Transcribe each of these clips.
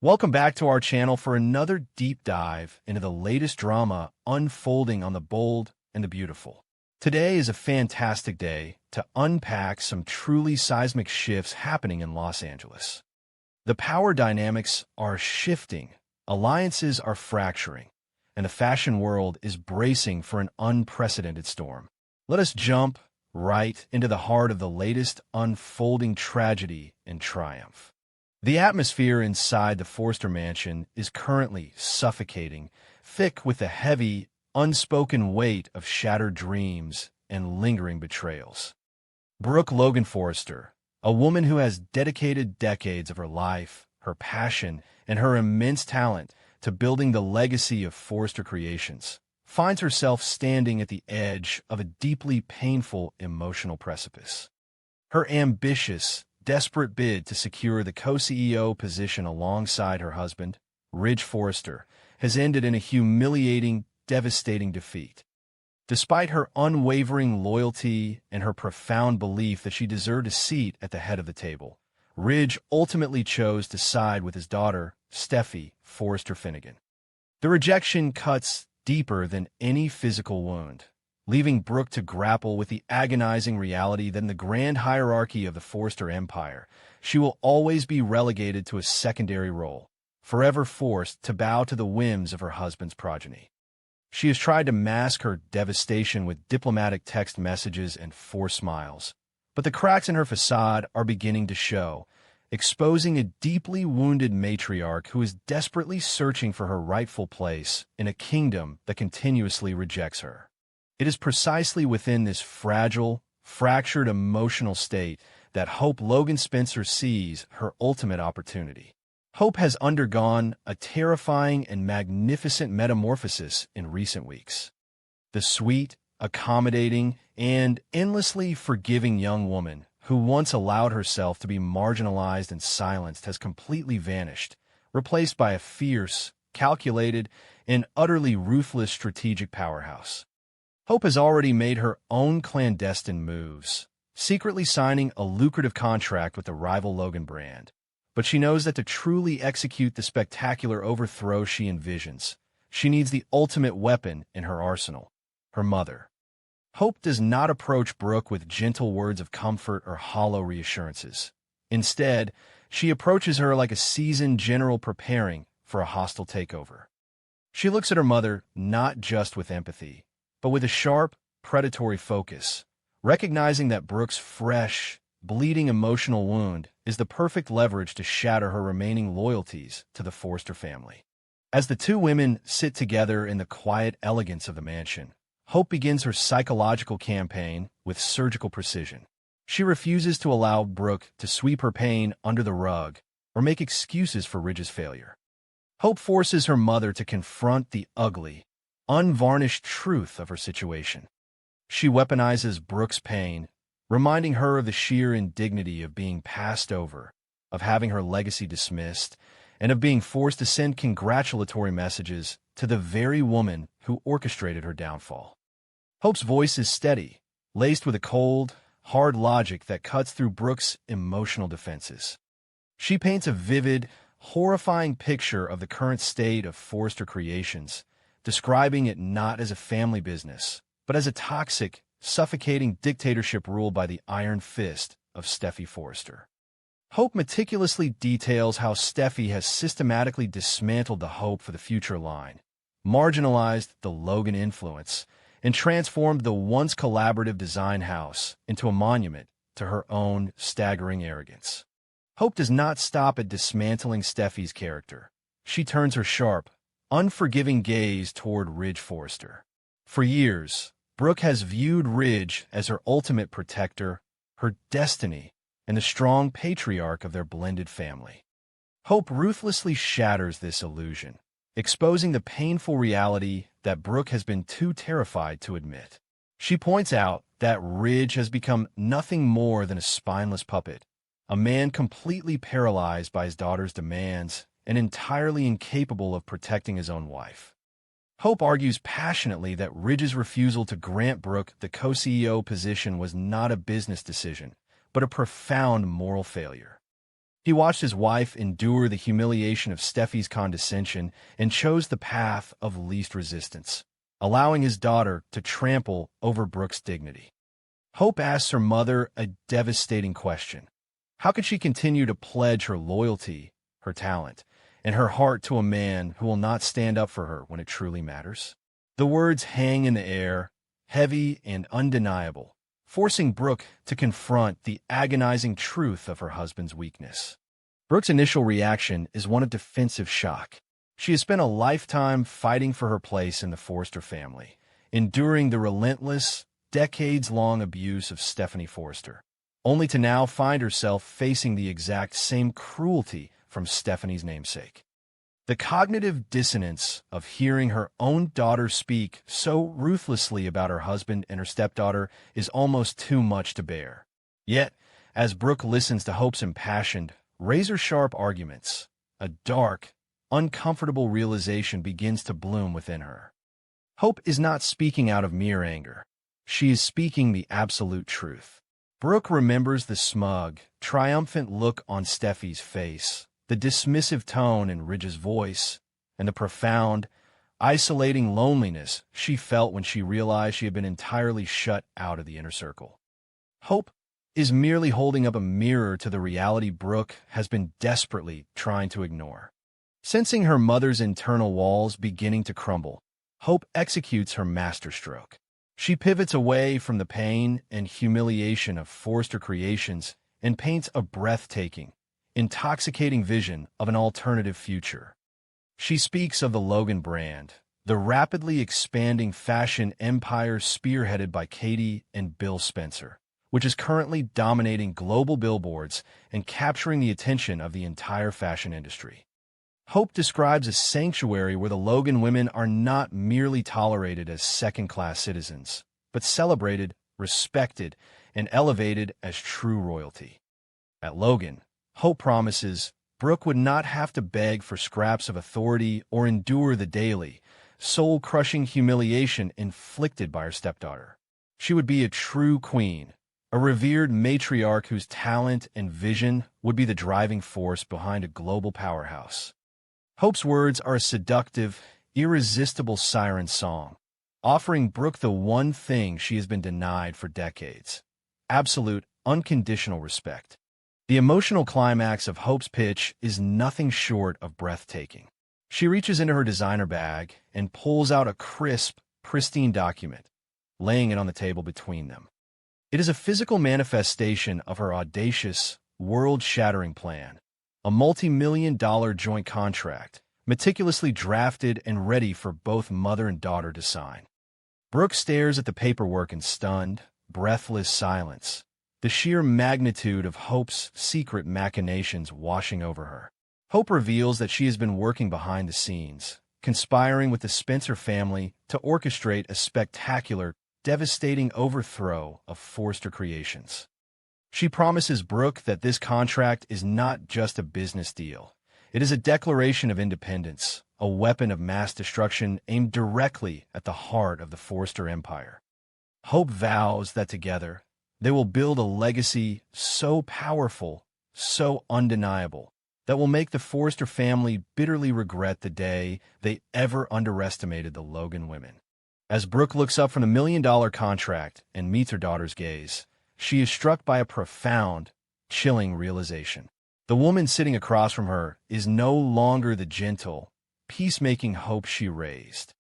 Welcome back to our channel for another deep dive into the latest drama unfolding on The Bold and the Beautiful. Today is a fantastic day to unpack some truly seismic shifts happening in Los Angeles. The power dynamics are shifting, alliances are fracturing, and the fashion world is bracing for an unprecedented storm. Let us jump right into the heart of the latest unfolding tragedy and triumph. The atmosphere inside the Forster mansion is currently suffocating, thick with the heavy, unspoken weight of shattered dreams and lingering betrayals. Brooke Logan Forster, a woman who has dedicated decades of her life, her passion, and her immense talent to building the legacy of Forster Creations, finds herself standing at the edge of a deeply painful emotional precipice. Her ambitious, desperate bid to secure the co-CEO position alongside her husband, Ridge Forster, has ended in a humiliating, devastating defeat. Despite her unwavering loyalty and her profound belief that she deserved a seat at the head of the table, Ridge ultimately chose to side with his daughter, Steffy Forster Finnegan. The rejection cuts deeper than any physical wound, leaving Brooke to grapple with the agonizing reality that in the grand hierarchy of the Forster empire, she will always be relegated to a secondary role, forever forced to bow to the whims of her husband's progeny. She has tried to mask her devastation with diplomatic text messages and forced smiles, but the cracks in her facade are beginning to show, exposing a deeply wounded matriarch who is desperately searching for her rightful place in a kingdom that continuously rejects her. It is precisely within this fragile, fractured emotional state that Hope Logan Spencer sees her ultimate opportunity. Hope has undergone a terrifying and magnificent metamorphosis in recent weeks. The sweet, accommodating, and endlessly forgiving young woman who once allowed herself to be marginalized and silenced has completely vanished, replaced by a fierce, calculated, and utterly ruthless strategic powerhouse. Hope has already made her own clandestine moves, secretly signing a lucrative contract with the rival Logan brand. But she knows that to truly execute the spectacular overthrow she envisions, she needs the ultimate weapon in her arsenal, her mother. Hope does not approach Brooke with gentle words of comfort or hollow reassurances. Instead, she approaches her like a seasoned general preparing for a hostile takeover. She looks at her mother not just with empathy, but with a sharp, predatory focus, recognizing that Brooke's fresh, bleeding emotional wound is the perfect leverage to shatter her remaining loyalties to the Forster family. As the two women sit together in the quiet elegance of the mansion, Hope begins her psychological campaign with surgical precision. She refuses to allow Brooke to sweep her pain under the rug or make excuses for Ridge's failure. Hope forces her mother to confront the ugly, unvarnished truth of her situation. She weaponizes Brooke's pain, reminding her of the sheer indignity of being passed over, of having her legacy dismissed, and of being forced to send congratulatory messages to the very woman who orchestrated her downfall. Hope's voice is steady, laced with a cold, hard logic that cuts through Brooke's emotional defenses. She paints a vivid, horrifying picture of the current state of Forster Creations, describing it not as a family business, but as a toxic, suffocating dictatorship ruled by the iron fist of Steffy Forster. Hope meticulously details how Steffy has systematically dismantled the Hope for the Future line, marginalized the Logan influence, and transformed the once collaborative design house into a monument to her own staggering arrogance. Hope does not stop at dismantling Steffy's character. She turns her sharp, unforgiving gaze toward Ridge Forster. For years, Brooke has viewed Ridge as her ultimate protector, her destiny, and the strong patriarch of their blended family. Hope ruthlessly shatters this illusion, exposing the painful reality that Brooke has been too terrified to admit. She points out that Ridge has become nothing more than a spineless puppet, a man completely paralyzed by his daughter's demands and entirely incapable of protecting his own wife. Hope argues passionately that Ridge's refusal to grant Brooke the co-CEO position was not a business decision, but a profound moral failure. He watched his wife endure the humiliation of Steffi's condescension and chose the path of least resistance, allowing his daughter to trample over Brooke's dignity. Hope asks her mother a devastating question. How could she continue to pledge her loyalty, her talent, and her heart to a man who will not stand up for her when it truly matters? The words hang in the air, heavy and undeniable, forcing Brooke to confront the agonizing truth of her husband's weakness. Brooke's initial reaction is one of defensive shock. She has spent a lifetime fighting for her place in the Forrester family, enduring the relentless, decades-long abuse of Stephanie Forrester, only to now find herself facing the exact same cruelty from Stephanie's namesake. The cognitive dissonance of hearing her own daughter speak so ruthlessly about her husband and her stepdaughter is almost too much to bear. Yet, as Brooke listens to Hope's impassioned, razor-sharp arguments, a dark, uncomfortable realization begins to bloom within her. Hope is not speaking out of mere anger. She is speaking the absolute truth. Brooke remembers the smug, triumphant look on Steffi's face, the dismissive tone in Ridge's voice, and the profound, isolating loneliness she felt when she realized she had been entirely shut out of the inner circle. Hope is merely holding up a mirror to the reality Brooke has been desperately trying to ignore. Sensing her mother's internal walls beginning to crumble, Hope executes her masterstroke. She pivots away from the pain and humiliation of Forrester creations and paints a breathtaking, intoxicating vision of an alternative future. She speaks of the Logan brand, the rapidly expanding fashion empire spearheaded by Katie and Bill Spencer, which is currently dominating global billboards and capturing the attention of the entire fashion industry. Hope describes a sanctuary where the Logan women are not merely tolerated as second-class citizens, but celebrated, respected, and elevated as true royalty. At Logan, Hope promises Brooke would not have to beg for scraps of authority or endure the daily, soul-crushing humiliation inflicted by her stepdaughter. She would be a true queen, a revered matriarch whose talent and vision would be the driving force behind a global powerhouse. Hope's words are a seductive, irresistible siren song, offering Brooke the one thing she has been denied for decades: absolute, unconditional respect. The emotional climax of Hope's pitch is nothing short of breathtaking. She reaches into her designer bag and pulls out a crisp, pristine document, laying it on the table between them. It is a physical manifestation of her audacious, world-shattering plan, a multi-million-dollar joint contract, meticulously drafted and ready for both mother and daughter to sign. Brooke stares at the paperwork in stunned, breathless silence, the sheer magnitude of Hope's secret machinations washing over her. Hope reveals that she has been working behind the scenes, conspiring with the Spencer family to orchestrate a spectacular, devastating overthrow of Forrester creations. She promises Brooke that this contract is not just a business deal. It is a declaration of independence, a weapon of mass destruction aimed directly at the heart of the Forrester empire. Hope vows that together, they will build a legacy so powerful, so undeniable, that will make the Forrester family bitterly regret the day they ever underestimated the Logan women. As Brooke looks up from the million-dollar contract and meets her daughter's gaze, she is struck by a profound, chilling realization. The woman sitting across from her is no longer the gentle, peacemaking Hope she raised.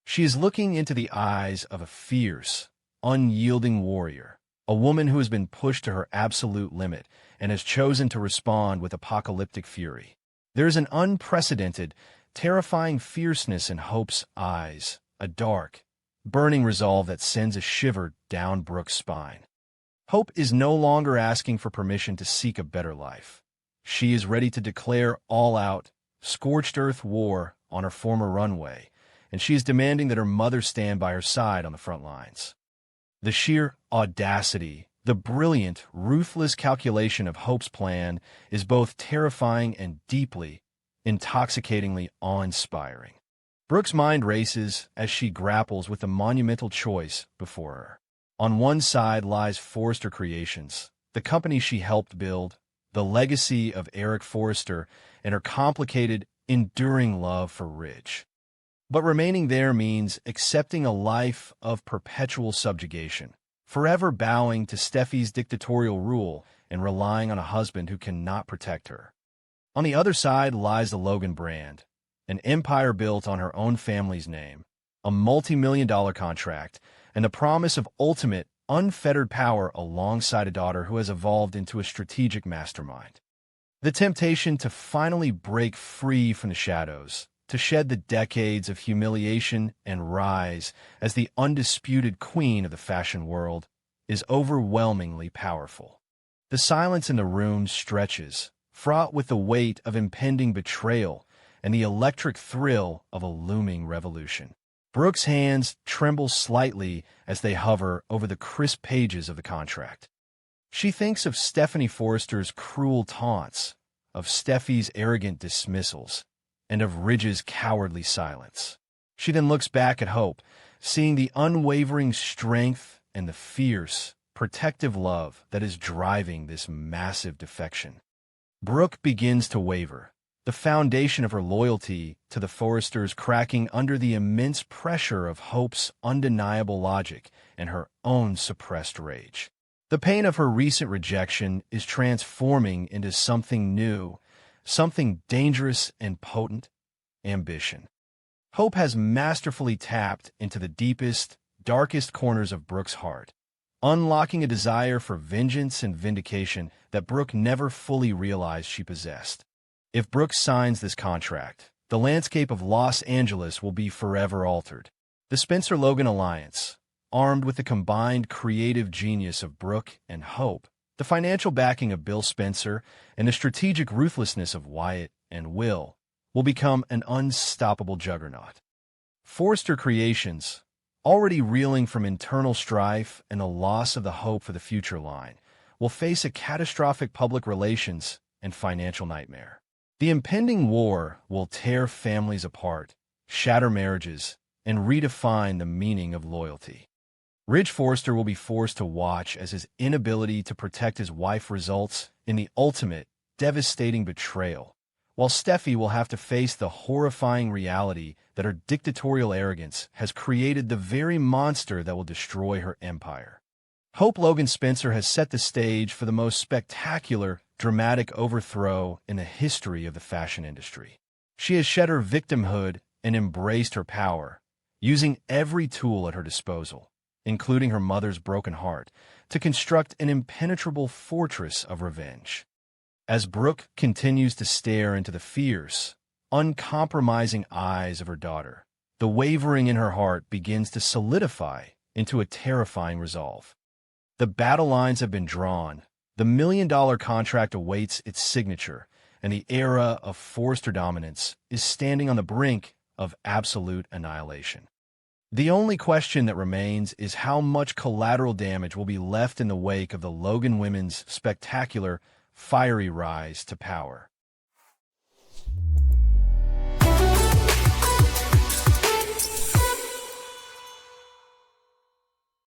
She is looking into the eyes of a fierce, unyielding warrior, a woman who has been pushed to her absolute limit and has chosen to respond with apocalyptic fury. There is an unprecedented, terrifying fierceness in Hope's eyes, a dark, burning resolve that sends a shiver down Brooke's spine. Hope is no longer asking for permission to seek a better life. She is ready to declare all-out, scorched-earth war on her former runway, and she is demanding that her mother stand by her side on the front lines. The sheer audacity, the brilliant, ruthless calculation of Hope's plan is both terrifying and deeply, intoxicatingly awe-inspiring. Brooke's mind races as she grapples with the monumental choice before her. On one side lies Forrester Creations, the company she helped build, the legacy of Eric Forrester, and her complicated, enduring love for Ridge. But remaining there means accepting a life of perpetual subjugation, forever bowing to Steffy's dictatorial rule and relying on a husband who cannot protect her. On the other side lies the Logan brand, an empire built on her own family's name, a multi-million-dollar contract, and the promise of ultimate, unfettered power alongside a daughter who has evolved into a strategic mastermind. The temptation to finally break free from the shadows, to shed the decades of humiliation and rise as the undisputed queen of the fashion world, is overwhelmingly powerful. The silence in the room stretches, fraught with the weight of impending betrayal and the electric thrill of a looming revolution. Brooke's hands tremble slightly as they hover over the crisp pages of the contract. She thinks of Stephanie Forrester's cruel taunts, of Steffy's arrogant dismissals, and of Ridge's cowardly silence. She then looks back at Hope, seeing the unwavering strength and the fierce, protective love that is driving this massive defection. Brooke begins to waver, the foundation of her loyalty to the Forresters cracking under the immense pressure of Hope's undeniable logic and her own suppressed rage. The pain of her recent rejection is transforming into something new, something dangerous and potent: ambition. Hope has masterfully tapped into the deepest, darkest corners of Brooke's heart, unlocking a desire for vengeance and vindication that Brooke never fully realized she possessed. If Brooke signs this contract, the landscape of Los Angeles will be forever altered. The Spencer-Logan alliance, armed with the combined creative genius of Brooke and Hope, the financial backing of Bill Spencer, and the strategic ruthlessness of Wyatt and Will become an unstoppable juggernaut. Forrester Creations, already reeling from internal strife and the loss of the hope for the future line, will face a catastrophic public relations and financial nightmare. The impending war will tear families apart, shatter marriages, and redefine the meaning of loyalty. Ridge Forrester will be forced to watch as his inability to protect his wife results in the ultimate, devastating betrayal, while Steffy will have to face the horrifying reality that her dictatorial arrogance has created the very monster that will destroy her empire. Hope Logan Spencer has set the stage for the most spectacular, dramatic overthrow in the history of the fashion industry. She has shed her victimhood and embraced her power, using every tool at her disposal, including her mother's broken heart, to construct an impenetrable fortress of revenge. As Brooke continues to stare into the fierce, uncompromising eyes of her daughter, the wavering in her heart begins to solidify into a terrifying resolve. The battle lines have been drawn, the million-dollar contract awaits its signature, and the era of Forrester dominance is standing on the brink of absolute annihilation. The only question that remains is how much collateral damage will be left in the wake of the Logan women's spectacular, fiery rise to power.